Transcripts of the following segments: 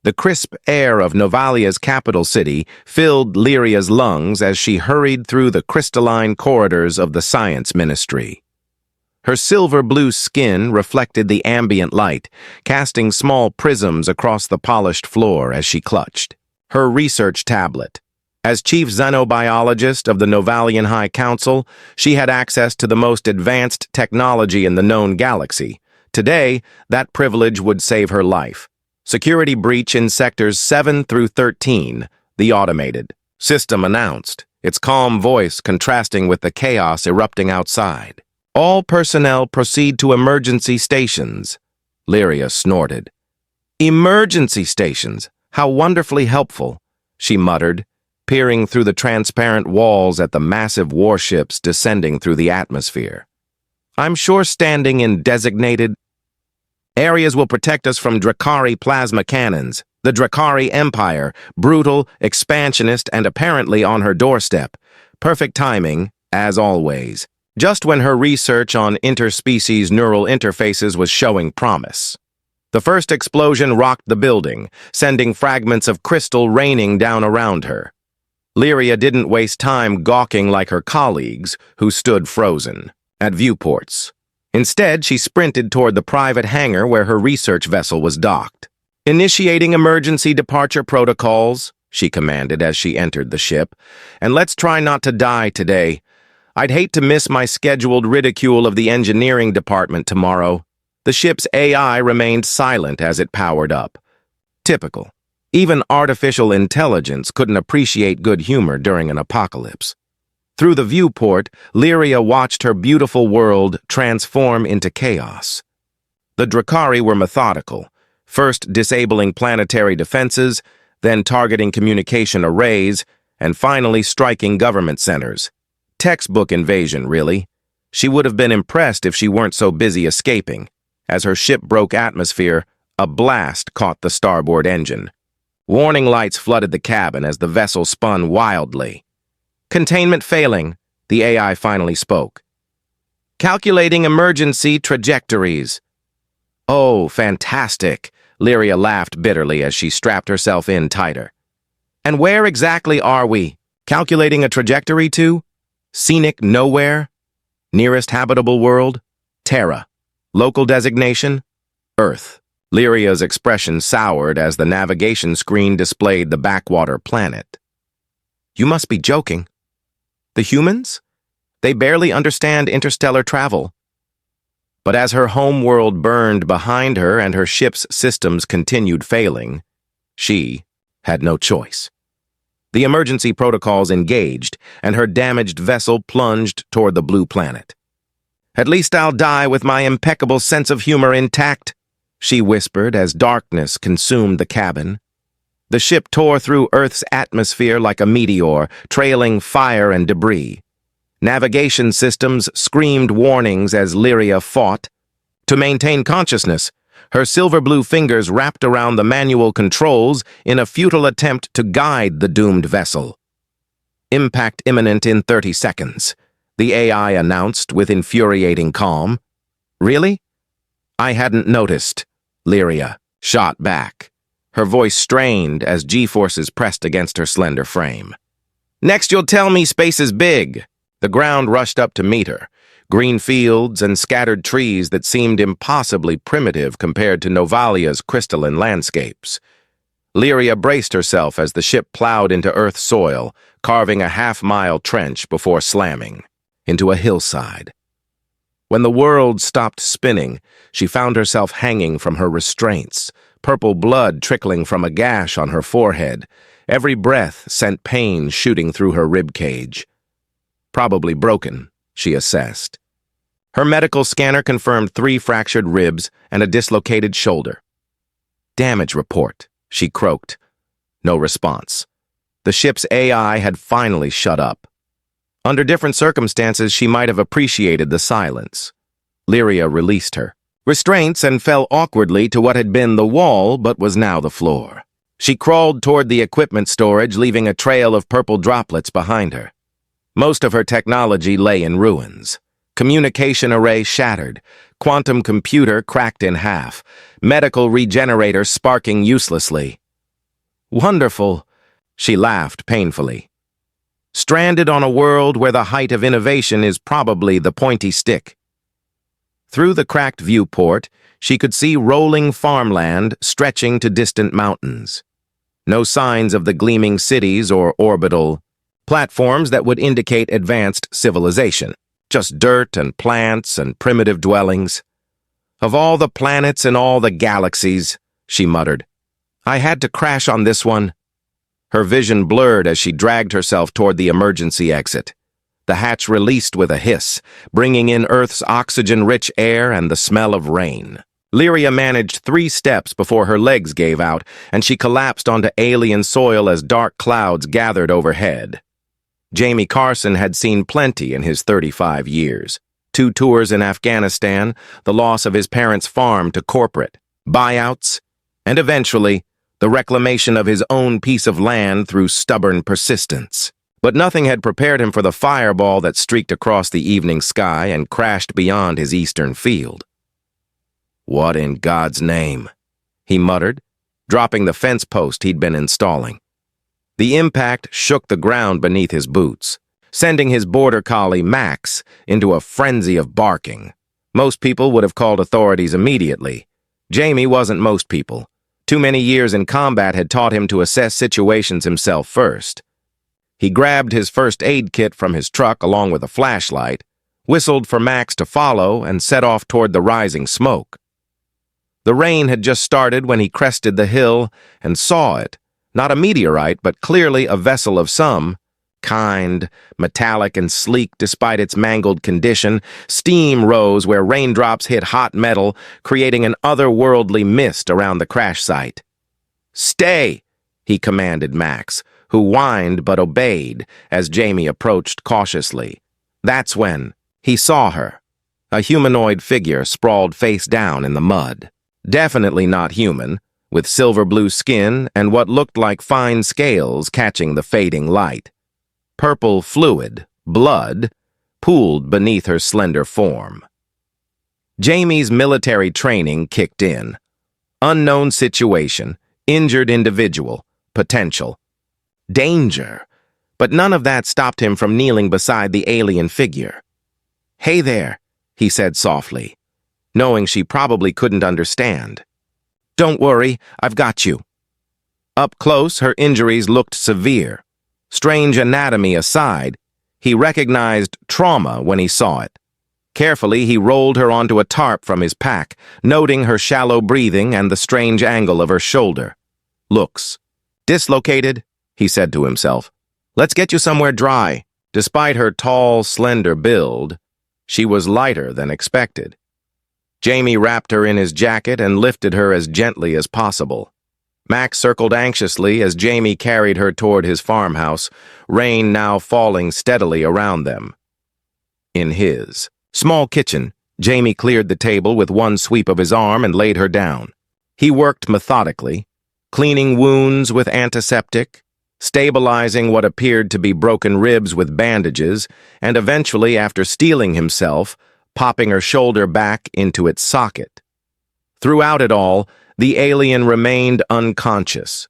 The crisp air of Novalia's capital city filled Lyria's lungs as she hurried through the crystalline corridors of the Science Ministry. Her silver-blue skin reflected the ambient light, casting small prisms across the polished floor as she clutched her research tablet. As chief xenobiologist of the Novalian High Council, she had access to the most advanced technology in the known galaxy. Today, that privilege would save her life. Security breach in sectors 7 through 13, the automated system announced, its calm voice contrasting with the chaos erupting outside. All personnel proceed to emergency stations. Lyria snorted. Emergency stations? How wonderfully helpful, she muttered, peering through the transparent walls at the massive warships descending through the atmosphere. I'm sure standing in designated areas will protect us from Drekari plasma cannons. The Drekari Empire, brutal, expansionist, and apparently on her doorstep. Perfect timing, as always, just when her research on interspecies neural interfaces was showing promise. The first explosion rocked the building, sending fragments of crystal raining down around her. Lyria didn't waste time gawking like her colleagues, who stood frozen at viewports. Instead, she sprinted toward the private hangar where her research vessel was docked. Initiating emergency departure protocols, she commanded as she entered the ship, and let's try not to die today. I'd hate to miss my scheduled ridicule of the engineering department tomorrow. The ship's AI remained silent as it powered up. Typical. Even artificial intelligence couldn't appreciate good humor during an apocalypse. Through the viewport, Lyria watched her beautiful world transform into chaos. The Drekari were methodical, first disabling planetary defenses, then targeting communication arrays, and finally striking government centers. Textbook invasion, really. She would have been impressed if she weren't so busy escaping. As her ship broke atmosphere, a blast caught the starboard engine. Warning lights flooded the cabin as the vessel spun wildly. Containment failing, the AI finally spoke. Calculating emergency trajectories. Oh, fantastic, Lyria laughed bitterly as she strapped herself in tighter. And where exactly are we? Calculating a trajectory to? Scenic nowhere? Nearest habitable world? Terra. Local designation? Earth. Lyria's expression soured as the navigation screen displayed the backwater planet. You must be joking. The humans? They barely understand interstellar travel. But as her homeworld burned behind her and her ship's systems continued failing, she had no choice. The emergency protocols engaged, and her damaged vessel plunged toward the blue planet. At least I'll die with my impeccable sense of humor intact, she whispered as darkness consumed the cabin. The ship tore through Earth's atmosphere like a meteor, trailing fire and debris. Navigation systems screamed warnings as Lyria fought. To maintain consciousness, her silver-blue fingers wrapped around the manual controls in a futile attempt to guide the doomed vessel. Impact imminent in 30 seconds. The AI announced with infuriating calm. Really? I hadn't noticed, Lyria shot back. Her voice strained as G-forces pressed against her slender frame. Next you'll tell me space is big. The ground rushed up to meet her. Green fields and scattered trees that seemed impossibly primitive compared to Novalia's crystalline landscapes. Lyria braced herself as the ship plowed into Earth soil, carving a half-mile trench before slamming into a hillside. When the world stopped spinning, she found herself hanging from her restraints, purple blood trickling from a gash on her forehead. Every breath sent pain shooting through her ribcage. Probably broken, she assessed. Her medical scanner confirmed 3 fractured ribs and a dislocated shoulder. Damage report, she croaked. No response. The ship's AI had finally shut up. Under different circumstances, she might have appreciated the silence. Lyria released her restraints and fell awkwardly to what had been the wall but was now the floor. She crawled toward the equipment storage, leaving a trail of purple droplets behind her. Most of her technology lay in ruins. Communication array shattered, quantum computer cracked in half, medical regenerator sparking uselessly. Wonderful, she laughed painfully. Stranded on a world where the height of innovation is probably the pointy stick. Through the cracked viewport, she could see rolling farmland stretching to distant mountains. No signs of the gleaming cities or orbital platforms that would indicate advanced civilization. Just dirt and plants and primitive dwellings. Of all the planets in all the galaxies, she muttered, I had to crash on this one. Her vision blurred as she dragged herself toward the emergency exit. The hatch released with a hiss, bringing in Earth's oxygen-rich air and the smell of rain. Lyria managed 3 steps before her legs gave out, and she collapsed onto alien soil as dark clouds gathered overhead. Jamie Carson had seen plenty in his 35 years. 2 tours in Afghanistan, the loss of his parents' farm to corporate, buyouts, and eventually, the reclamation of his own piece of land through stubborn persistence. But nothing had prepared him for the fireball that streaked across the evening sky and crashed beyond his eastern field. What in God's name? He muttered, dropping the fence post he'd been installing. The impact shook the ground beneath his boots, sending his border collie, Max, into a frenzy of barking. Most people would have called authorities immediately. Jamie wasn't most people. Too many years in combat had taught him to assess situations himself first. He grabbed his first aid kit from his truck along with a flashlight, whistled for Max to follow, and set off toward the rising smoke. The rain had just started when he crested the hill and saw it, not a meteorite, but clearly a vessel of some kind, metallic and sleek despite its mangled condition. Steam rose where raindrops hit hot metal, creating an otherworldly mist around the crash site. Stay, he commanded Max, who whined but obeyed as Jamie approached cautiously. That's when he saw her, a humanoid figure sprawled face down in the mud. Definitely not human, with silver-blue skin and what looked like fine scales catching the fading light. Purple fluid, blood, pooled beneath her slender form. Jamie's military training kicked in. Unknown situation, injured individual, potential. Danger. But none of that stopped him from kneeling beside the alien figure. Hey there, he said softly, knowing she probably couldn't understand. Don't worry, I've got you. Up close, her injuries looked severe. Strange anatomy aside, he recognized trauma when he saw it. Carefully, he rolled her onto a tarp from his pack, noting her shallow breathing and the strange angle of her shoulder. Looks dislocated, he said to himself. Let's get you somewhere dry. Despite her tall, slender build, she was lighter than expected. Jamie wrapped her in his jacket and lifted her as gently as possible. Max circled anxiously as Jamie carried her toward his farmhouse, rain now falling steadily around them. In his small kitchen, Jamie cleared the table with one sweep of his arm and laid her down. He worked methodically, cleaning wounds with antiseptic, stabilizing what appeared to be broken ribs with bandages, and eventually, after steeling himself, popping her shoulder back into its socket. Throughout it all, the alien remained unconscious,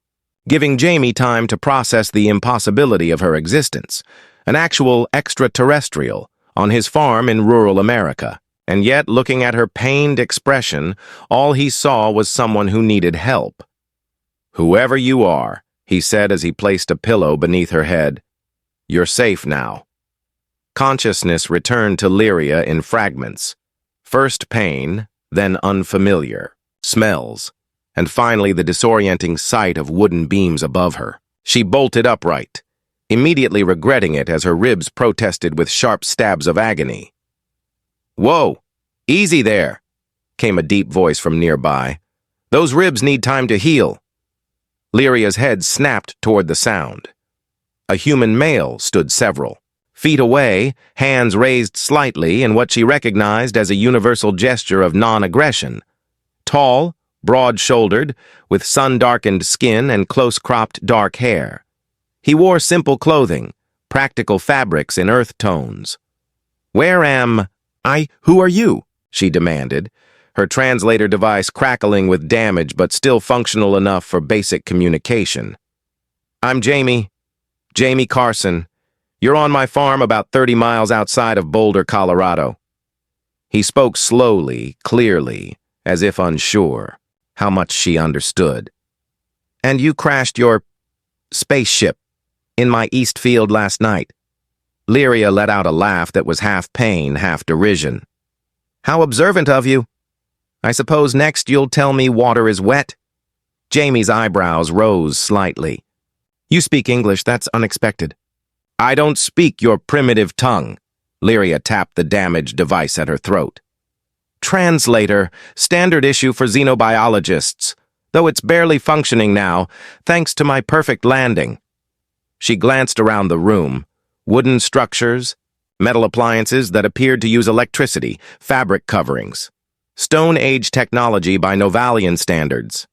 giving Jamie time to process the impossibility of her existence, an actual extraterrestrial on his farm in rural America. And yet, looking at her pained expression, all he saw was someone who needed help. Whoever you are, he said as he placed a pillow beneath her head, you're safe now. Consciousness returned to Lyria in fragments. First pain, then unfamiliar smells, and finally the disorienting sight of wooden beams above her. She bolted upright, immediately regretting it as her ribs protested with sharp stabs of agony. Whoa, easy there, came a deep voice from nearby. Those ribs need time to heal. Lyria's head snapped toward the sound. A human male stood several feet away, hands raised slightly in what she recognized as a universal gesture of non-aggression. Tall, broad-shouldered, with sun-darkened skin and close-cropped dark hair. He wore simple clothing, practical fabrics in earth tones. Where am I? Who are you? She demanded, her translator device crackling with damage but still functional enough for basic communication. I'm Jamie Carson. You're on my farm about 30 miles outside of Boulder, Colorado." He spoke slowly, clearly, as if unsure how much she understood. "And you crashed your spaceship in my east field last night." Lyria let out a laugh that was half pain, half derision. "How observant of you. I suppose next you'll tell me water is wet?" Jamie's eyebrows rose slightly. "You speak English, that's unexpected." "I don't speak your primitive tongue." Lyria tapped the damaged device at her throat. "Translator, standard issue for xenobiologists, though it's barely functioning now, thanks to my perfect landing." She glanced around the room. Wooden structures, metal appliances that appeared to use electricity, fabric coverings. Stone Age technology by Novalian standards.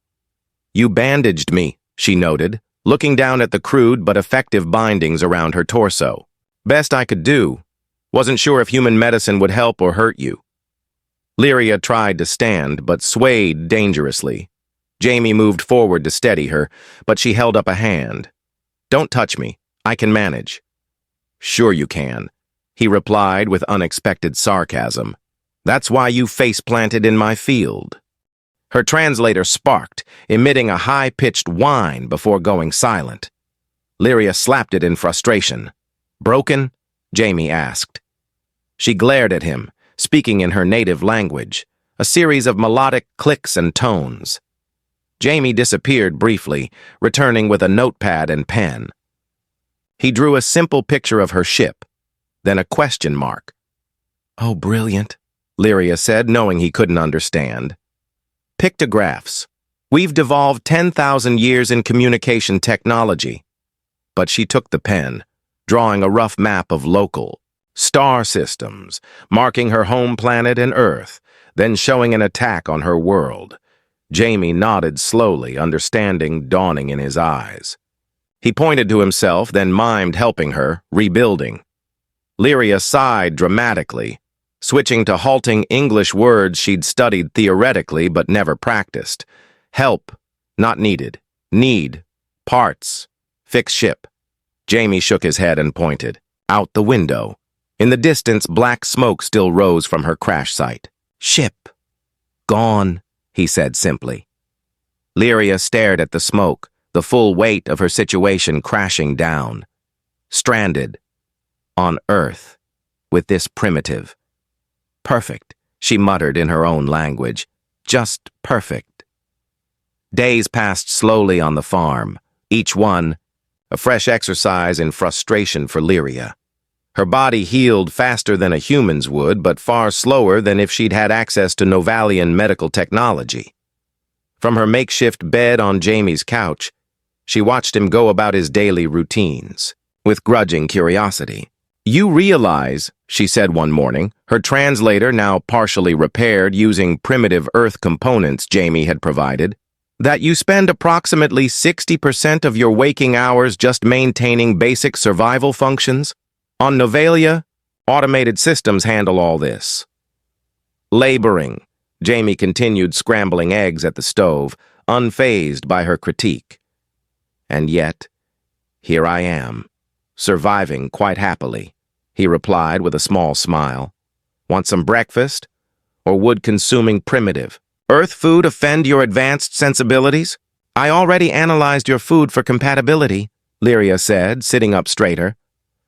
"You bandaged me," she noted, looking down at the crude but effective bindings around her torso. "Best I could do. Wasn't sure if human medicine would help or hurt you." Lyria tried to stand, but swayed dangerously. Jamie moved forward to steady her, but she held up a hand. "Don't touch me. I can manage." "Sure you can," he replied with unexpected sarcasm. "That's why you face-planted in my field." Her translator sparked, emitting a high-pitched whine before going silent. Lyria slapped it in frustration. "Broken?" Jamie asked. She glared at him, speaking in her native language, a series of melodic clicks and tones. Jamie disappeared briefly, returning with a notepad and pen. He drew a simple picture of her ship, then a question mark. "Oh, brilliant," Lyria said, knowing he couldn't understand. "Pictographs. We've devolved 10,000 years in communication technology." But she took the pen, drawing a rough map of local star systems, marking her home planet and Earth, then showing an attack on her world. Jamie nodded slowly, understanding dawning in his eyes. He pointed to himself, then mimed helping her, rebuilding. Lyria sighed dramatically, switching to halting English words she'd studied theoretically but never practiced. Help, not needed. Need, parts, fix ship. Jamie shook his head and pointed. Out the window. In the distance, black smoke still rose from her crash site. "Ship. Gone," he said simply. Lyria stared at the smoke, the full weight of her situation crashing down. Stranded. On Earth. With this primitive. "Perfect," she muttered in her own language. "Just perfect." Days passed slowly on the farm, each one a fresh exercise in frustration for Lyria. Her body healed faster than a human's would, but far slower than if she'd had access to Novalian medical technology. From her makeshift bed on Jamie's couch, she watched him go about his daily routines, with grudging curiosity. "You realize," she said one morning, her translator now partially repaired using primitive Earth components Jamie had provided, "that you spend approximately 60% of your waking hours just maintaining basic survival functions? On Novalia, automated systems handle all this." "Laboring," Jamie continued scrambling eggs at the stove, unfazed by her critique. "And yet, here I am, surviving quite happily," he replied with a small smile. "Want some breakfast? Or wood-consuming primitive? Earth food offend your advanced sensibilities?" "I already analyzed your food for compatibility," Lyria said, sitting up straighter.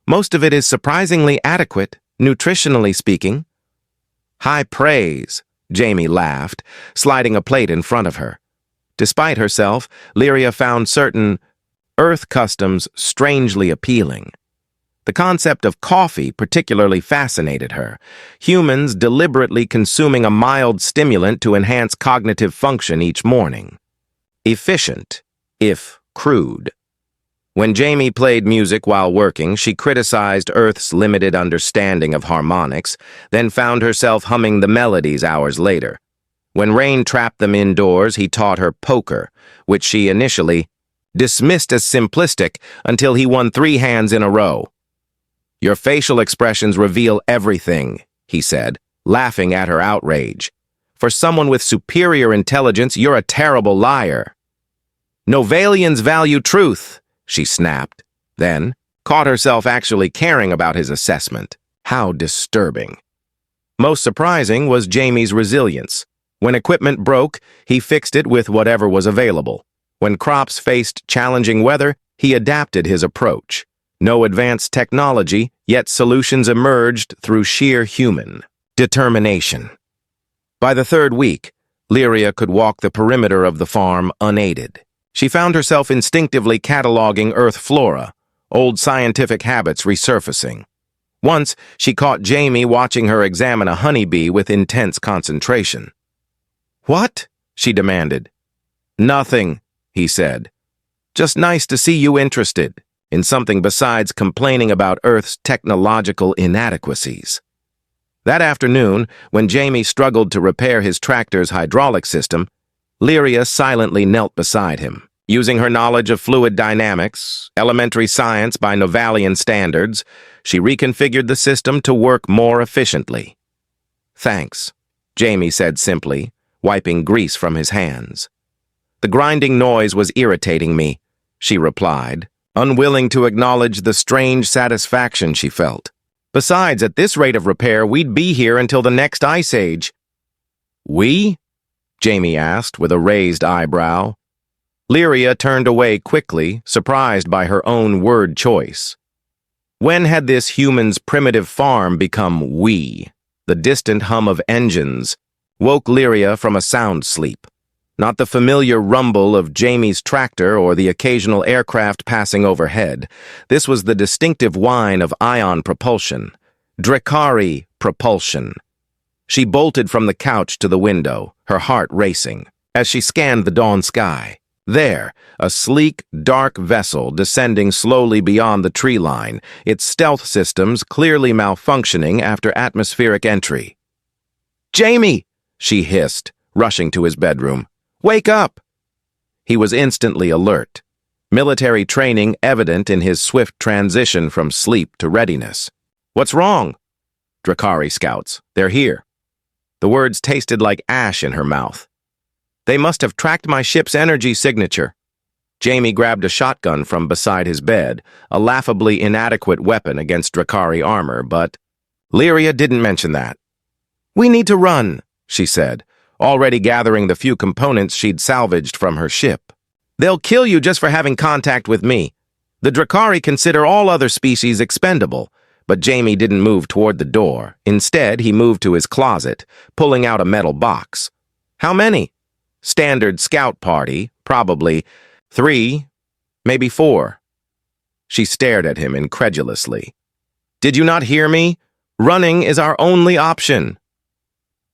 "Most of it is surprisingly adequate, nutritionally speaking." "High praise," Jamie laughed, sliding a plate in front of her. Despite herself, Lyria found certain Earth customs strangely appealing. The concept of coffee particularly fascinated her, humans deliberately consuming a mild stimulant to enhance cognitive function each morning. Efficient, if crude. When Jamie played music while working, she criticized Earth's limited understanding of harmonics, then found herself humming the melodies hours later. When Rain trapped them indoors, he taught her poker, which she initially dismissed as simplistic until he won 3 hands in a row. "Your facial expressions reveal everything," he said, laughing at her outrage. "For someone with superior intelligence, you're a terrible liar." "Novalians value truth," she snapped, then caught herself actually caring about his assessment. How disturbing. Most surprising was Jamie's resilience. When equipment broke, he fixed it with whatever was available. When crops faced challenging weather, he adapted his approach. No advanced technology, yet solutions emerged through sheer human determination. By the third week, Lyria could walk the perimeter of the farm unaided. She found herself instinctively cataloging Earth flora, old scientific habits resurfacing. Once, she caught Jamie watching her examine a honeybee with intense concentration. "What?" she demanded. "Nothing," he said. "Just nice to see you interested in something besides complaining about Earth's technological inadequacies." That afternoon, when Jamie struggled to repair his tractor's hydraulic system, Lyria silently knelt beside him. Using her knowledge of fluid dynamics, elementary science by Novalian standards, she reconfigured the system to work more efficiently. "Thanks," Jamie said simply, wiping grease from his hands. "The grinding noise was irritating me," she replied, unwilling to acknowledge the strange satisfaction she felt. "Besides, at this rate of repair, we'd be here until the next ice age." "We?" Jamie asked with a raised eyebrow. Lyria turned away quickly, surprised by her own word choice. When had this human's primitive farm become we? The distant hum of engines woke Lyria from a sound sleep. Not the familiar rumble of Jamie's tractor or the occasional aircraft passing overhead. This was the distinctive whine of ion propulsion. Drekari propulsion. She bolted from the couch to the window, her heart racing, as she scanned the dawn sky. There, a sleek, dark vessel descending slowly beyond the tree line, its stealth systems clearly malfunctioning after atmospheric entry. "Jamie!" she hissed, rushing to his bedroom. "Wake up!" He was instantly alert, military training evident in his swift transition from sleep to readiness. "What's wrong?" "Drekari scouts. They're here." The words tasted like ash in her mouth. "They must have tracked my ship's energy signature." Jamie grabbed a shotgun from beside his bed, a laughably inadequate weapon against Drekari armor, but Lyria didn't mention that. "We need to run," she said, already gathering the few components she'd salvaged from her ship. "They'll kill you just for having contact with me. The Drekari consider all other species expendable." But Jamie didn't move toward the door. Instead, he moved to his closet, pulling out a metal box. "How many?" "Standard scout party, probably 3, maybe 4. She stared at him incredulously. "Did you not hear me? Running is our only option."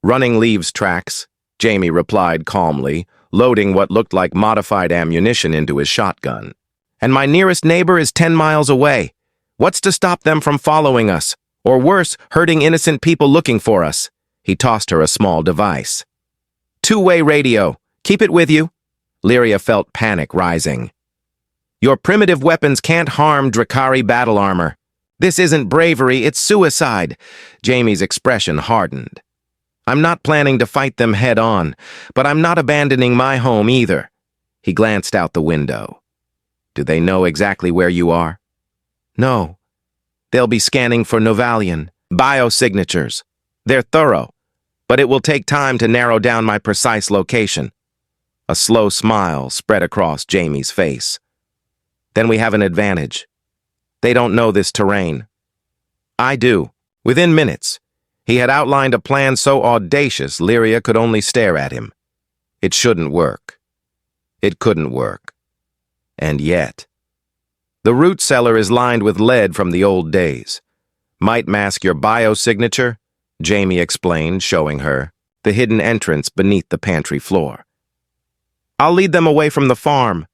"Running leaves tracks," Jamie replied calmly, loading what looked like modified ammunition into his shotgun. "And my nearest neighbor is 10 miles away. What's to stop them from following us? Or worse, hurting innocent people looking for us?" He tossed her a small device. "Two-way radio. Keep it with you." Lyria felt panic rising. "Your primitive weapons can't harm Drekari battle armor. This isn't bravery, it's suicide." Jamie's expression hardened. "I'm not planning to fight them head-on, but I'm not abandoning my home either." He glanced out the window. "Do they know exactly where you are?" "No. They'll be scanning for Novalian biosignatures. They're thorough, but it will take time to narrow down my precise location." A slow smile spread across Jamie's face. "Then we have an advantage. They don't know this terrain. I do." Within minutes, he had outlined a plan so audacious Lyria could only stare at him. It shouldn't work. It couldn't work. And yet, the root cellar is lined with lead from the old days. "Might mask your biosignature," Jamie explained, showing her the hidden entrance beneath the pantry floor. "I'll lead them away from the farm."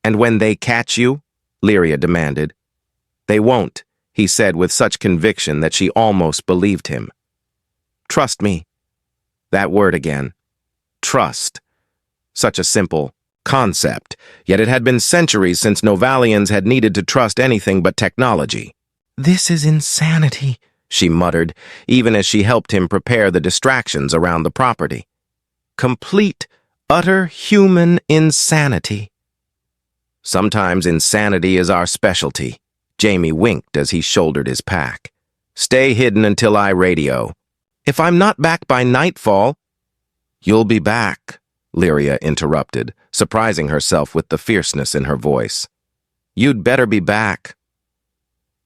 "And when they catch you?" Lyria demanded. "They won't," he said with such conviction that she almost believed him. "Trust me." That word again. Trust. Such a simple concept, yet it had been centuries since Novalians had needed to trust anything but technology. "This is insanity," she muttered, even as she helped him prepare the distractions around the property. "Complete, utter human insanity." Sometimes insanity is our specialty. Jamie winked as he shouldered his pack. Stay hidden until I radio. If I'm not back by nightfall... You'll be back, Lyria interrupted, surprising herself with the fierceness in her voice. You'd better be back.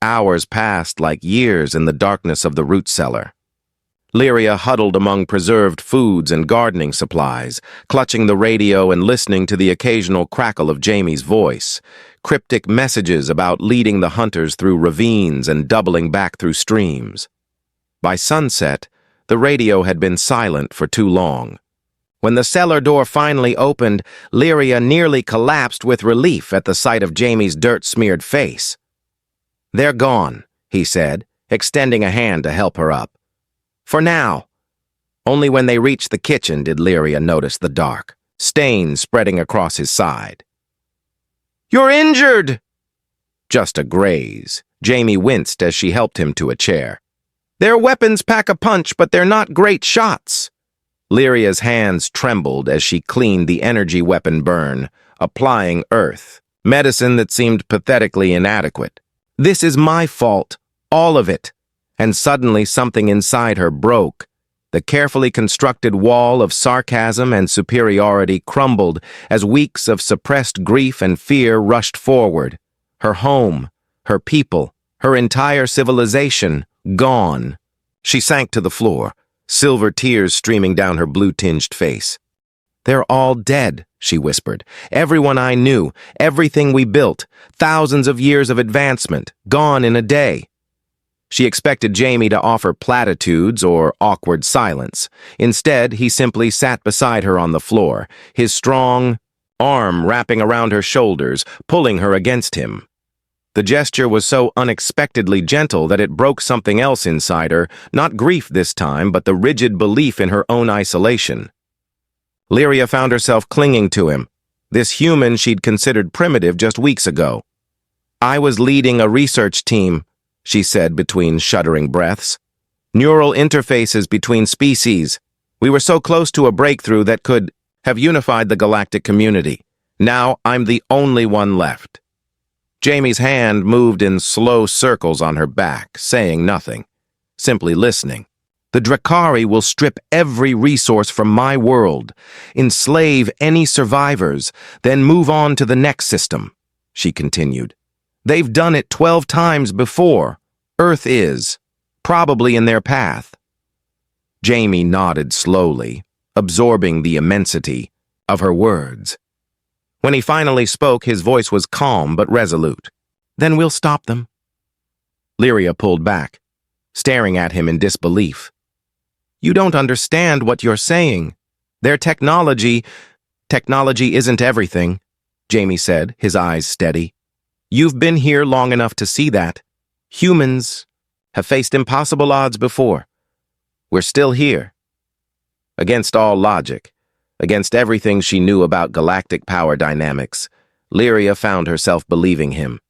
Hours passed like years in the darkness of the root cellar. Lyria huddled among preserved foods and gardening supplies, clutching the radio and listening to the occasional crackle of Jamie's voice, cryptic messages about leading the hunters through ravines and doubling back through streams. By sunset, the radio had been silent for too long. When the cellar door finally opened, Lyria nearly collapsed with relief at the sight of Jamie's dirt-smeared face. They're gone, he said, extending a hand to help her up. For now. Only when they reached the kitchen did Lyria notice the dark, stains spreading across his side. You're injured! Just a graze. Jamie winced as she helped him to a chair. Their weapons pack a punch, but they're not great shots. Lyria's hands trembled as she cleaned the energy weapon burn, applying earth, medicine that seemed pathetically inadequate. This is my fault, all of it. And suddenly something inside her broke. The carefully constructed wall of sarcasm and superiority crumbled as weeks of suppressed grief and fear rushed forward. Her home, her people, her entire civilization, gone. She sank to the floor, silver tears streaming down her blue-tinged face. They're all dead, she whispered. Everyone I knew, everything we built, thousands of years of advancement, gone in a day. She expected Jamie to offer platitudes or awkward silence. Instead, he simply sat beside her on the floor, his strong arm wrapping around her shoulders, pulling her against him. The gesture was so unexpectedly gentle that it broke something else inside her, not grief this time, but the rigid belief in her own isolation. Lyria found herself clinging to him, this human she'd considered primitive just weeks ago. I was leading a research team, she said between shuddering breaths. Neural interfaces between species. We were so close to a breakthrough that could have unified the galactic community. Now I'm the only one left. Jamie's hand moved in slow circles on her back, saying nothing, simply listening. The Drekari will strip every resource from my world, enslave any survivors, then move on to the next system, she continued. They've done it 12 times before. Earth is, probably in their path. Jamie nodded slowly, absorbing the immensity of her words. When he finally spoke, his voice was calm but resolute. Then we'll stop them. Lyria pulled back, staring at him in disbelief. You don't understand what you're saying. Their technology isn't everything, Jamie said, his eyes steady. You've been here long enough to see that. Humans have faced impossible odds before. We're still here. Against all logic, against everything she knew about galactic power dynamics, Lyria found herself believing him.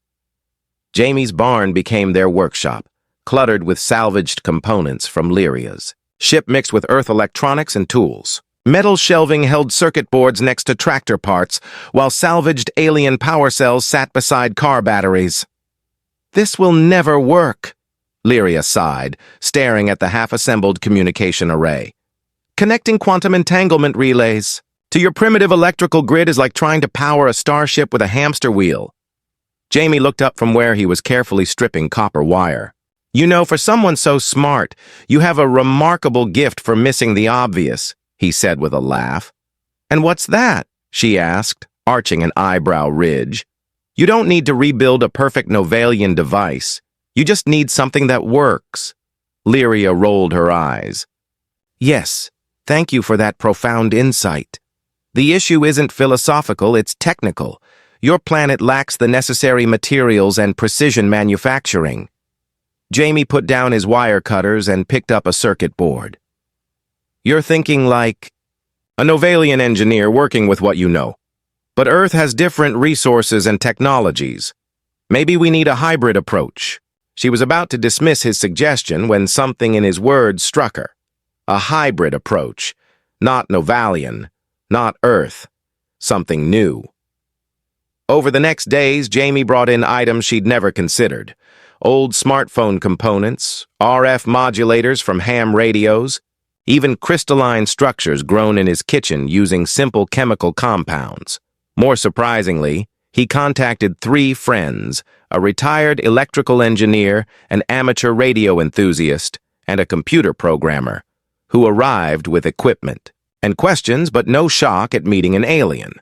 Jamie's barn became their workshop, cluttered with salvaged components from Lyria's. Ship mixed with Earth electronics and tools. Metal shelving held circuit boards next to tractor parts, while salvaged alien power cells sat beside car batteries. This will never work, Lyria sighed, staring at the half-assembled communication array. Connecting quantum entanglement relays to your primitive electrical grid is like trying to power a starship with a hamster wheel. Jamie looked up from where he was carefully stripping copper wire. You know, for someone so smart, you have a remarkable gift for missing the obvious, he said with a laugh. And what's that? She asked, arching an eyebrow ridge. You don't need to rebuild a perfect Novalian device. You just need something that works. Lyria rolled her eyes. Yes, thank you for that profound insight. The issue isn't philosophical, it's technical. Your planet lacks the necessary materials and precision manufacturing. Jamie put down his wire cutters and picked up a circuit board. You're thinking like a Novalian engineer working with what you know. But Earth has different resources and technologies. Maybe we need a hybrid approach. She was about to dismiss his suggestion when something in his words struck her. A hybrid approach. Not Novalian, not Earth. Something new. Over the next days, Jamie brought in items she'd never considered. Old smartphone components, RF modulators from ham radios, even crystalline structures grown in his kitchen using simple chemical compounds. More surprisingly, he contacted 3 friends, a retired electrical engineer, an amateur radio enthusiast, and a computer programmer, who arrived with equipment and questions but no shock at meeting an alien.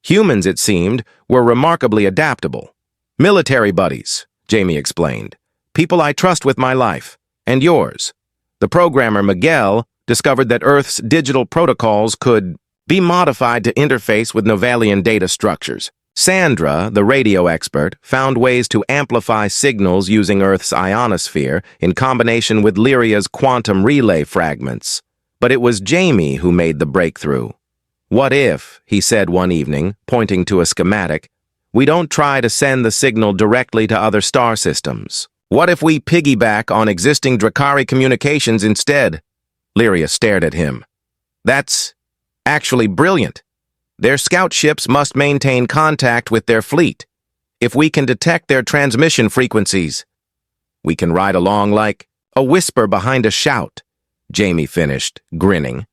Humans, it seemed, were remarkably adaptable. Military buddies, Jamie explained. People I trust with my life, and yours. The programmer, Miguel, discovered that Earth's digital protocols could be modified to interface with Novalian data structures. Sandra, the radio expert, found ways to amplify signals using Earth's ionosphere in combination with Lyria's quantum relay fragments. But it was Jamie who made the breakthrough. "What if," he said one evening, pointing to a schematic, "we don't try to send the signal directly to other star systems? What if we piggyback on existing Drekari communications instead?" Lyria stared at him. "That's actually brilliant. Their scout ships must maintain contact with their fleet. If we can detect their transmission frequencies, we can ride along like a whisper behind a shout," Jamie finished, grinning.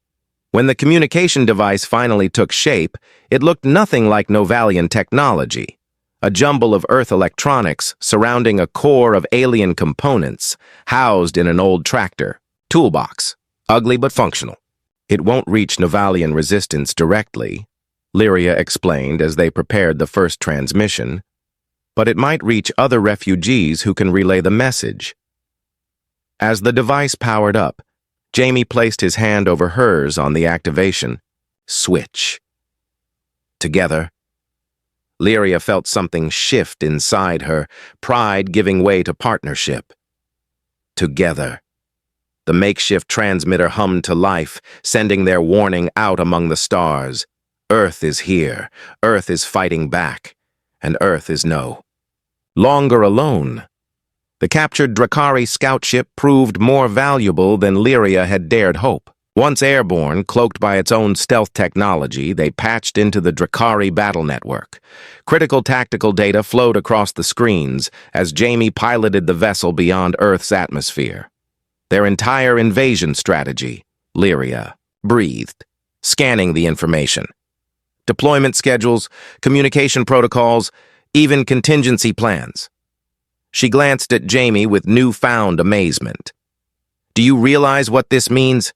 When the communication device finally took shape, it looked nothing like Novalian technology. A jumble of Earth electronics surrounding a core of alien components, housed in an old tractor toolbox, ugly but functional. "It won't reach Novalian resistance directly," Lyria explained as they prepared the first transmission, "but it might reach other refugees who can relay the message." As the device powered up, Jamie placed his hand over hers on the activation switch. Together, Lyria felt something shift inside her, pride giving way to partnership. Together, the makeshift transmitter hummed to life, sending their warning out among the stars. Earth is here, Earth is fighting back, and Earth is no longer alone. The captured Drekari scout ship proved more valuable than Lyria had dared hope. Once airborne, cloaked by its own stealth technology, they patched into the Drekari battle network. Critical tactical data flowed across the screens as Jamie piloted the vessel beyond Earth's atmosphere. Their entire invasion strategy, Lyria breathed, scanning the information. Deployment schedules, communication protocols, even contingency plans. She glanced at Jamie with newfound amazement. "Do you realize what this means?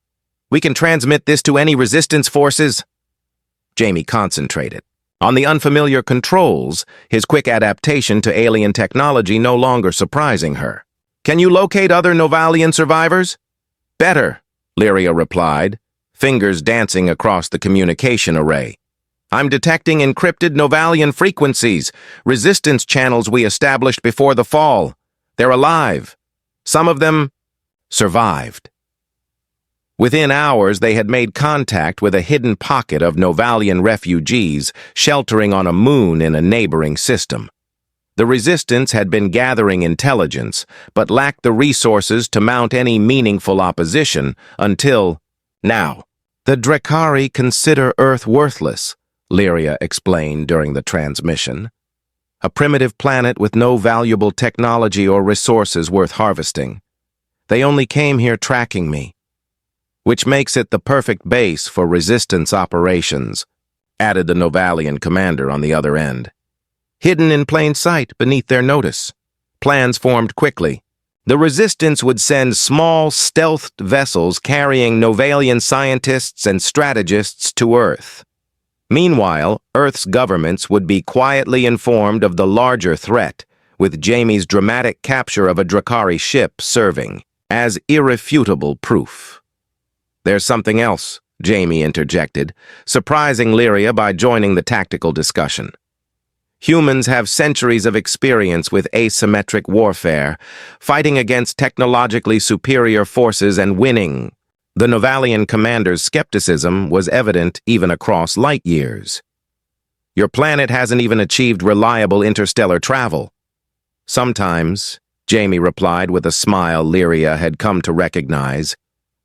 We can transmit this to any resistance forces?" Jamie concentrated on the unfamiliar controls, his quick adaptation to alien technology no longer surprising her. "Can you locate other Novalian survivors?" "Better," Lyria replied, fingers dancing across the communication array. "I'm detecting encrypted Novalian frequencies, resistance channels we established before the fall. They're alive. Some of them survived." Within hours, they had made contact with a hidden pocket of Novalian refugees sheltering on a moon in a neighboring system. The resistance had been gathering intelligence, but lacked the resources to mount any meaningful opposition until now. "The Drekari consider Earth worthless," Lyria explained during the transmission. "A primitive planet with no valuable technology or resources worth harvesting. They only came here tracking me, which makes it the perfect base for resistance operations," added the Novalian commander on the other end. Hidden in plain sight beneath their notice, plans formed quickly. The resistance would send small, stealthed vessels carrying Novalian scientists and strategists to Earth. Meanwhile, Earth's governments would be quietly informed of the larger threat, with Jamie's dramatic capture of a Drekari ship serving as irrefutable proof. "There's something else," Jamie interjected, surprising Lyria by joining the tactical discussion. "Humans have centuries of experience with asymmetric warfare, fighting against technologically superior forces and winning." The Novalian commander's skepticism was evident even across light years. "Your planet hasn't even achieved reliable interstellar travel." "Sometimes," Jamie replied with a smile Lyria had come to recognize,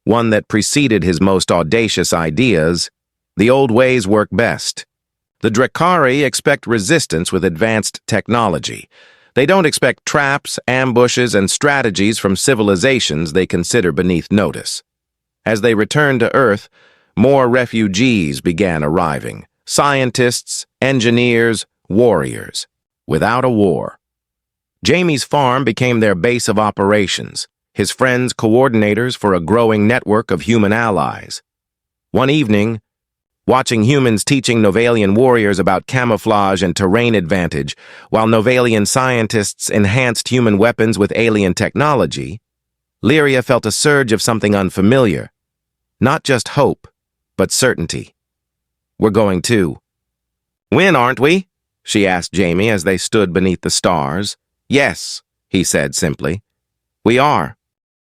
one that preceded his most audacious ideas, "the old ways work best. The Drekari expect resistance with advanced technology. They don't expect traps, ambushes, and strategies from civilizations they consider beneath notice. As they returned to Earth, more refugees began arriving. Scientists, engineers, warriors. Without a war. Jamie's farm became their base of operations, his friends coordinators for a growing network of human allies. One evening, watching humans teaching Novalian warriors about camouflage and terrain advantage, while Novalian scientists enhanced human weapons with alien technology, Lyria felt a surge of something unfamiliar. Not just hope, but certainty. "We're going too." "Win, aren't we?" she asked Jamie as they stood beneath the stars. "Yes," he said simply. "We are."